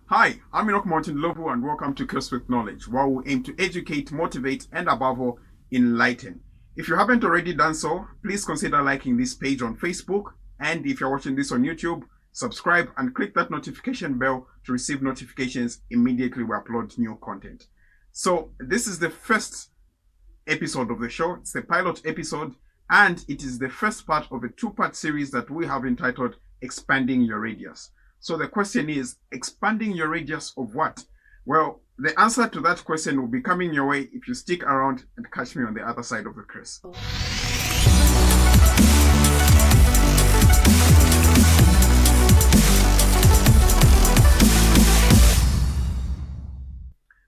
Hi, I'm Enoch Martin Lovu and welcome to Curse with Knowledge, where we aim to educate, motivate, and above all, enlighten. If you haven't already done so, please consider liking this page on Facebook, and if you're watching this on YouTube, subscribe and click that notification bell to receive notifications immediately we upload new content. So this is the first episode of the show. It's the pilot episode, and it is the first part of a two-part series that we have entitled Expanding Your Radius. So the question is, expanding your radius of what? Well, the answer to that question will be coming your way if you stick around and catch me on the other side of the curse.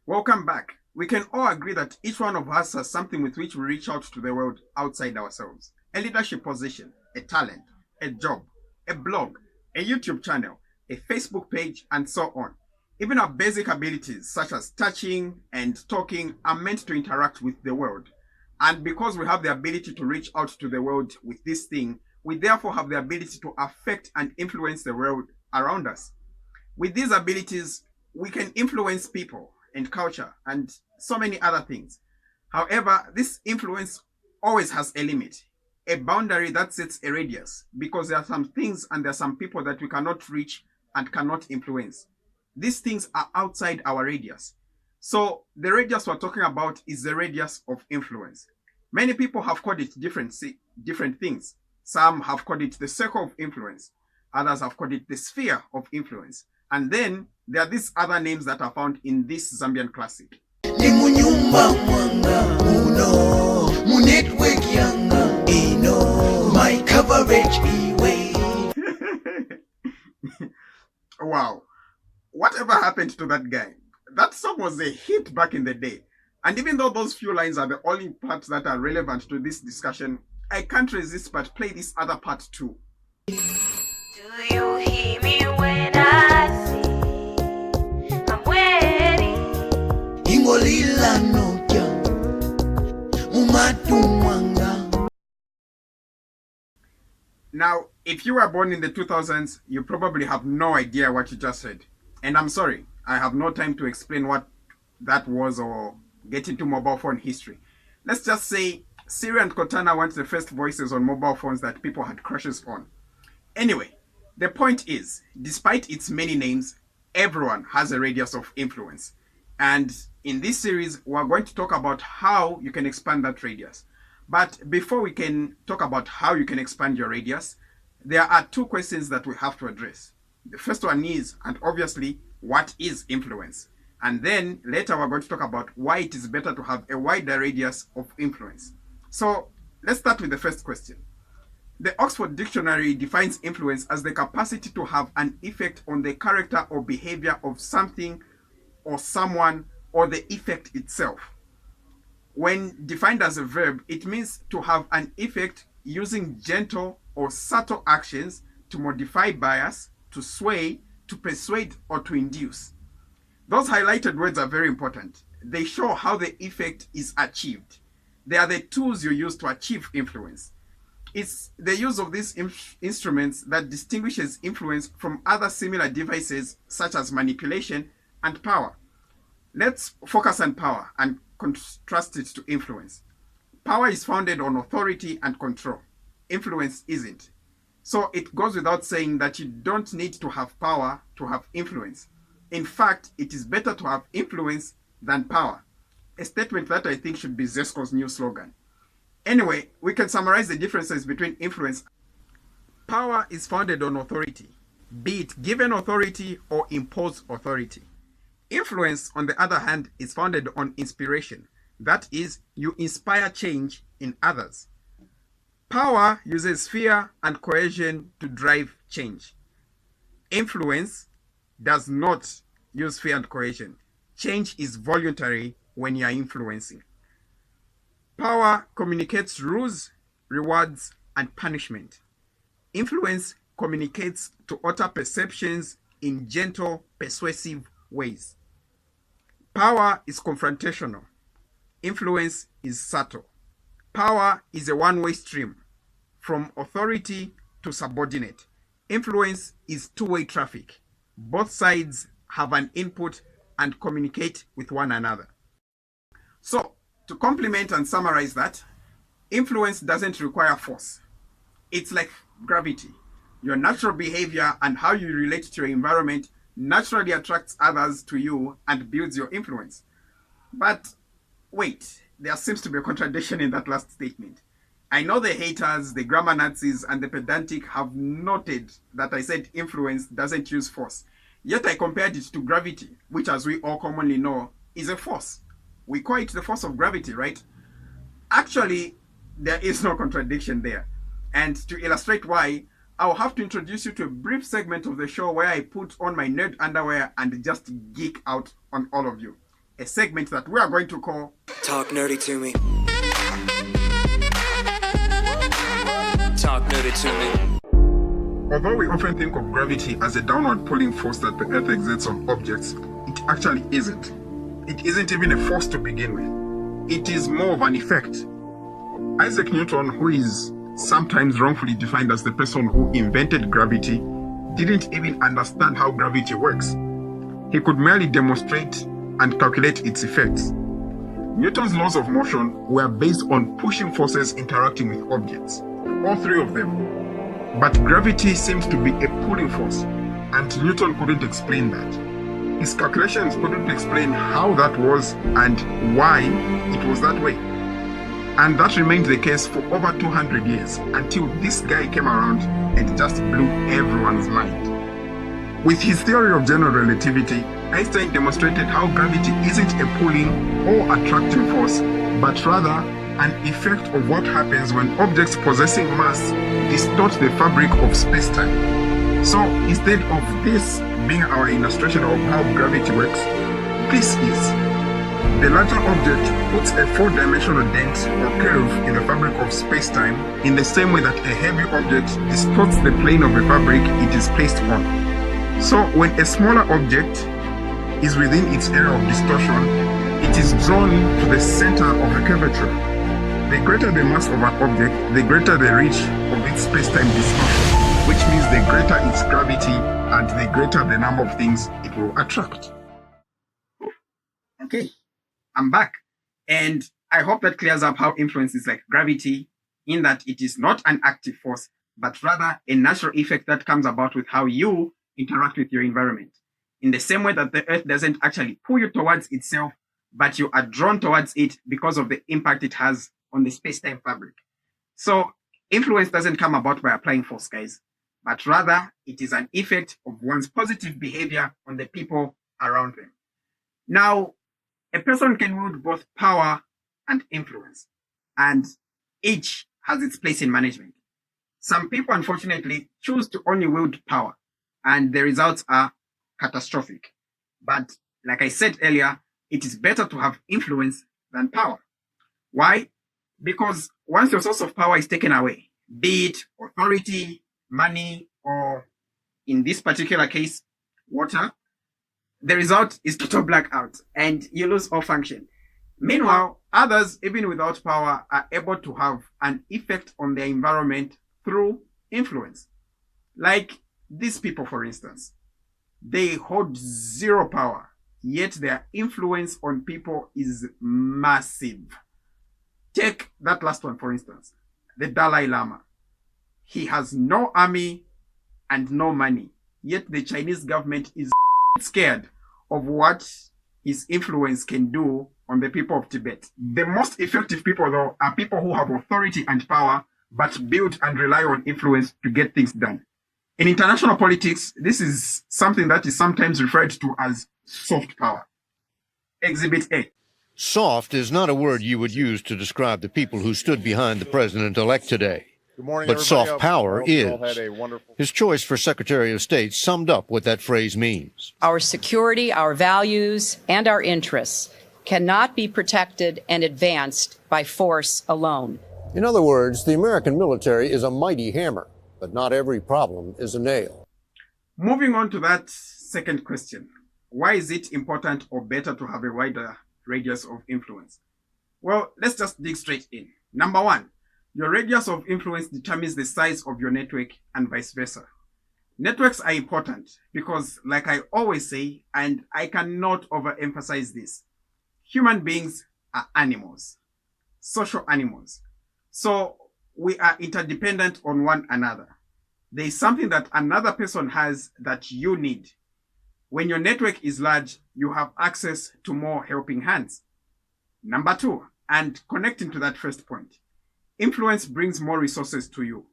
Welcome back. We can all agree that each one of us has something with which we reach out to the world outside ourselves. A leadership position, a talent, a job, a blog, a YouTube channel, a Facebook page, and so on. Even our basic abilities, such as touching and talking, are meant to interact with the world. And because we have the ability to reach out to the world with this thing, we therefore have the ability to affect and influence the world around us. With these abilities, we can influence people and culture and so many other things. However, this influence always has a limit, a boundary that sets a radius, because there are some things and there are some people that we cannot reach and cannot influence. These things are outside our radius. So the radius we're talking about is the radius of influence. Many people have called it different things. Some have called it the circle of influence. Others have called it the sphere of influence. And then there are these other names that are found in this Zambian classic. My coverage Wow. Whatever happened to that guy? That song was a hit back in the day. And even though those few lines are the only parts that are relevant to this discussion, I can't resist but play this other part too. Do you hear me when I say I'm waiting? Now, if you were born in the 2000s, you probably have no idea what you just said. And I'm sorry, I have no time to explain what that was or get into mobile phone history. Let's just say Siri and Cortana weren't the first voices on mobile phones that people had crushes on. Anyway, the point is, despite its many names, everyone has a radius of influence. And in this series, we're going to talk about how you can expand that radius. But before we can talk about how you can expand your radius, there are two questions that we have to address. The first one is, and obviously, what is influence? And then later we're going to talk about why it is better to have a wider radius of influence. So let's start with the first question. The Oxford Dictionary defines influence as the capacity to have an effect on the character or behavior of something or someone or the effect itself. When defined as a verb, it means to have an effect using gentle or subtle actions to modify bias, to sway, to persuade, or to induce. Those highlighted words are very important. They show how the effect is achieved. They are the tools you use to achieve influence. It's the use of these instruments that distinguishes influence from other similar devices such as manipulation and power. Let's focus on power and contrast it to influence. Power is founded on authority and control. Influence isn't. So it goes without saying that you don't need to have power to have influence. In fact, it is better to have influence than power. A statement that I think should be Zesco's new slogan. Anyway, we can summarize the differences between influence. Power is founded on authority, be it given authority or imposed authority. Influence, on the other hand, is founded on inspiration. That is, you inspire change in others. Power uses fear and coercion to drive change. Influence does not use fear and coercion. Change is voluntary when you are influencing. Power communicates rules, rewards, and punishment. Influence communicates to alter perceptions in gentle, persuasive ways. Power is confrontational. Influence is subtle. Power is a one-way stream from authority to subordinate. Influence is two-way traffic. Both sides have an input and communicate with one another. So, to complement and summarize that, influence doesn't require force. It's like gravity. Your natural behavior and how you relate to your environment naturally attracts others to you and builds your influence. But wait, there seems to be a contradiction in that last statement. I know the haters, the grammar Nazis, and the pedantic have noted that I said influence doesn't use force. Yet I compared it to gravity, which, as we all commonly know, is a force. We call it the force of gravity, right? Actually, there is no contradiction there. And to illustrate why, I'll have to introduce you to a brief segment of the show where I put on my nerd underwear and just geek out on all of you. A segment that we are going to call Talk Nerdy to Me. Talk Nerdy to Me. Although we often think of gravity as a downward pulling force that the Earth exerts on objects, it actually isn't. It isn't even a force to begin with. It is more of an effect. Isaac Newton, who is sometimes wrongfully defined as the person who invented gravity, didn't even understand how gravity works. He could merely demonstrate and calculate its effects. Newton's laws of motion were based on pushing forces interacting with objects, all three of them. But gravity seems to be a pulling force, and Newton couldn't explain that. His calculations couldn't explain how that was and why it was that way. And that remained the case for over 200 years until this guy came around and just blew everyone's mind. With his theory of general relativity, Einstein demonstrated how gravity isn't a pulling or attracting force, but rather an effect of what happens when objects possessing mass distort the fabric of space-time. So instead of this being our illustration of how gravity works, this is. The larger object puts a four-dimensional dent or curve in the fabric of space-time in the same way that a heavy object distorts the plane of the fabric it is placed on. So when a smaller object is within its area of distortion, it is drawn to the center of the curvature. The greater the mass of an object, the greater the reach of its space-time distortion, which means the greater its gravity and the greater the number of things it will attract. Okay. I'm back. And I hope that clears up how influence is like gravity, in that it is not an active force, but rather a natural effect that comes about with how you interact with your environment. In the same way that the Earth doesn't actually pull you towards itself, but you are drawn towards it because of the impact it has on the space-time fabric. So influence doesn't come about by applying force, guys, but rather it is an effect of one's positive behavior on the people around them. Now, a person can wield both power and influence, and each has its place in management. Some people, unfortunately, choose to only wield power, and the results are catastrophic. But like I said earlier, it is better to have influence than power. Why? Because once your source of power is taken away, be it authority, money, or in this particular case, water, the result is total blackout and you lose all function. Meanwhile, others, even without power, are able to have an effect on their environment through influence. Like these people, for instance. They hold zero power, yet their influence on people is massive. Take that last one, for instance, the Dalai Lama. He has no army and no money, yet the Chinese government is scared of what his influence can do on the people of Tibet. The most effective people, though, are people who have authority and power, but build and rely on influence to get things done. In international politics, this is something that is sometimes referred to as soft power. Exhibit A. Soft is not a word you would use to describe the people who stood behind the president-elect today. Good morning, but everybody. soft power is. Wonderful... His choice for Secretary of State summed up what that phrase means. Our security, our values, and our interests cannot be protected and advanced by force alone. In other words, the American military is a mighty hammer, but not every problem is a nail. Moving on to that second question. Why is it important or better to have a wider radius of influence? Well, let's just dig straight in. Number one, your radius of influence determines the size of your network and vice versa. Networks are important because, like I always say, and I cannot overemphasize this, human beings are animals, social animals. So we are interdependent on one another. There is something that another person has that you need. When your network is large, you have access to more helping hands. Number two, and connecting to that first point, influence brings more resources to you.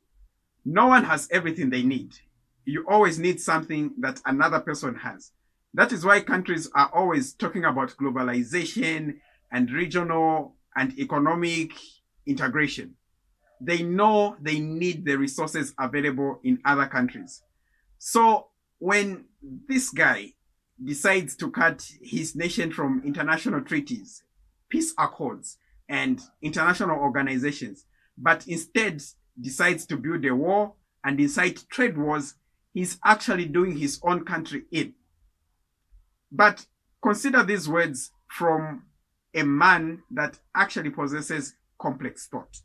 No one has everything they need. You always need something that another person has. That is why countries are always talking about globalization and regional and economic integration. They know they need the resources available in other countries. So when this guy decides to cut his nation from international treaties, peace accords, and international organizations, but instead decides to build a war and incite trade wars, he's actually doing his own country in. But consider these words from a man that actually possesses complex thought.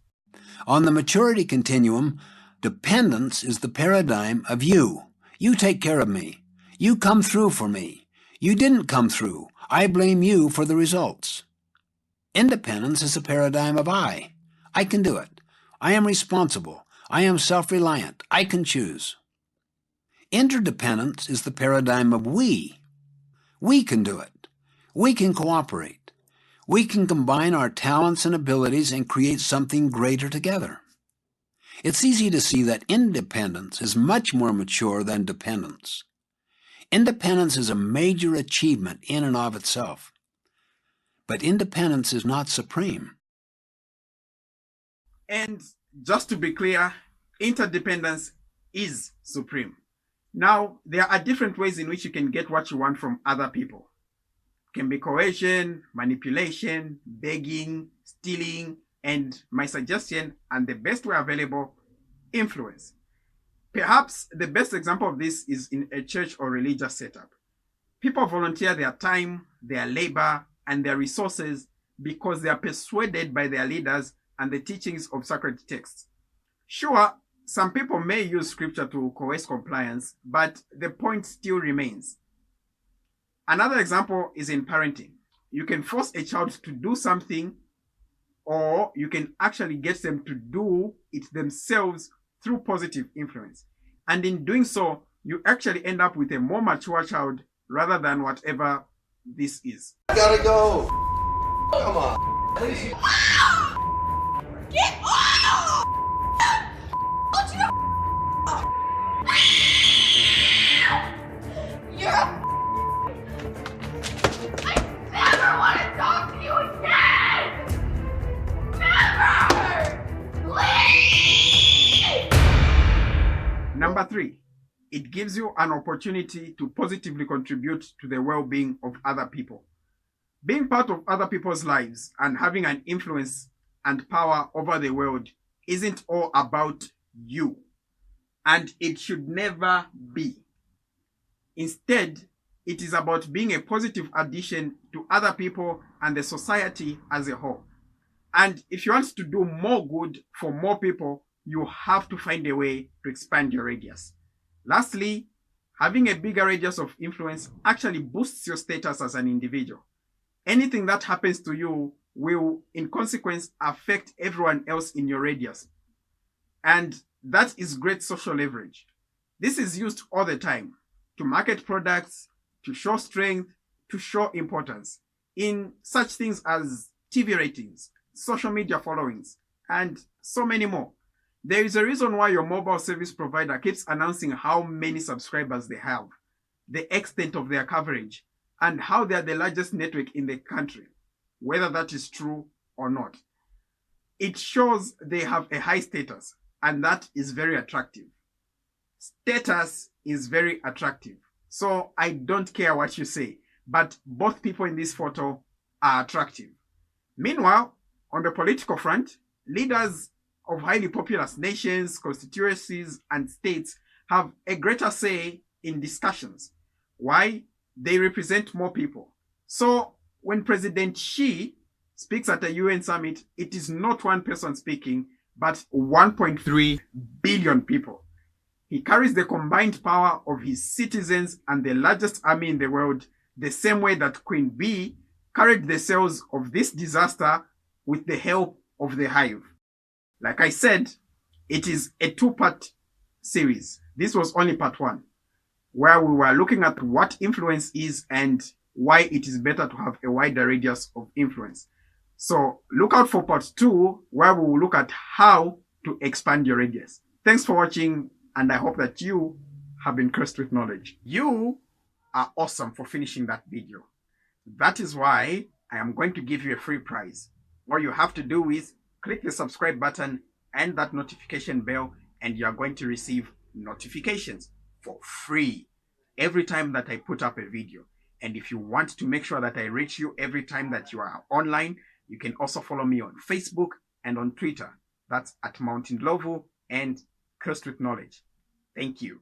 On the maturity continuum, dependence is the paradigm of you. You take care of me. You come through for me. You didn't come through. I blame you for the results. Independence is a paradigm of I. I can do it. I am responsible. I am self-reliant. I can choose. Interdependence is the paradigm of we. We can do it. We can cooperate. We can combine our talents and abilities and create something greater together. It's easy to see that independence is much more mature than dependence. Independence is a major achievement in and of itself. But independence is not supreme. And just to be clear, interdependence is supreme. Now, there are different ways in which you can get what you want from other people. It can be coercion, manipulation, begging, stealing, and my suggestion, and the best way available, influence. Perhaps the best example of this is in a church or religious setup. People volunteer their time, their labor, and their resources because they are persuaded by their leaders and the teachings of sacred texts. Sure, some people may use scripture to coerce compliance, but the point still remains. Another example is in parenting. You can force a child to do something, or you can actually get them to do it themselves through positive influence. And in doing so, you actually end up with a more mature child rather than whatever this is. Gotta go. Come on. You're a I never want to talk to you again! Never! Please! Number three, it gives you an opportunity to positively contribute to the well-being of other people. Being part of other people's lives and having an influence and power over the world isn't all about you, and it should never be. Instead, it is about being a positive addition to other people and the society as a whole. And if you want to do more good for more people, you have to find a way to expand your radius. Lastly, having a bigger radius of influence actually boosts your status as an individual. Anything that happens to you will, in consequence, affect everyone else in your radius. And that is great social leverage. This is used all the time to market products, to show strength, to show importance in such things as TV ratings, social media followings, and so many more. There is a reason why your mobile service provider keeps announcing how many subscribers they have, the extent of their coverage, and how they are the largest network in the country, whether that is true or not. It shows they have a high status, and that is very attractive. Status is very attractive. So I don't care what you say, but both people in this photo are attractive. Meanwhile, on the political front, leaders of highly populous nations, constituencies, and states have a greater say in discussions. Why? They represent more people. So when President Xi speaks at a UN summit, it is not one person speaking, but 1.3 billion people. He carries the combined power of his citizens and the largest army in the world, the same way that Queen Bee carried the cells of this disaster with the help of the hive. Like I said, it is a two-part series. This was only part 1, where we were looking at what influence is and why it is better to have a wider radius of influence. So look out for part 2, where we will look at how to expand your radius. Thanks for watching, and I hope that you have been cursed with knowledge. You are awesome for finishing that video. That is why I am going to give you a free prize. All you have to do is click the subscribe button and that notification bell, and you are going to receive notifications for free every time that I put up a video. And if you want to make sure that I reach you every time that you are online, you can also follow me on Facebook and on Twitter. That's at Mountain Lovu and Cursed with Knowledge. Thank you.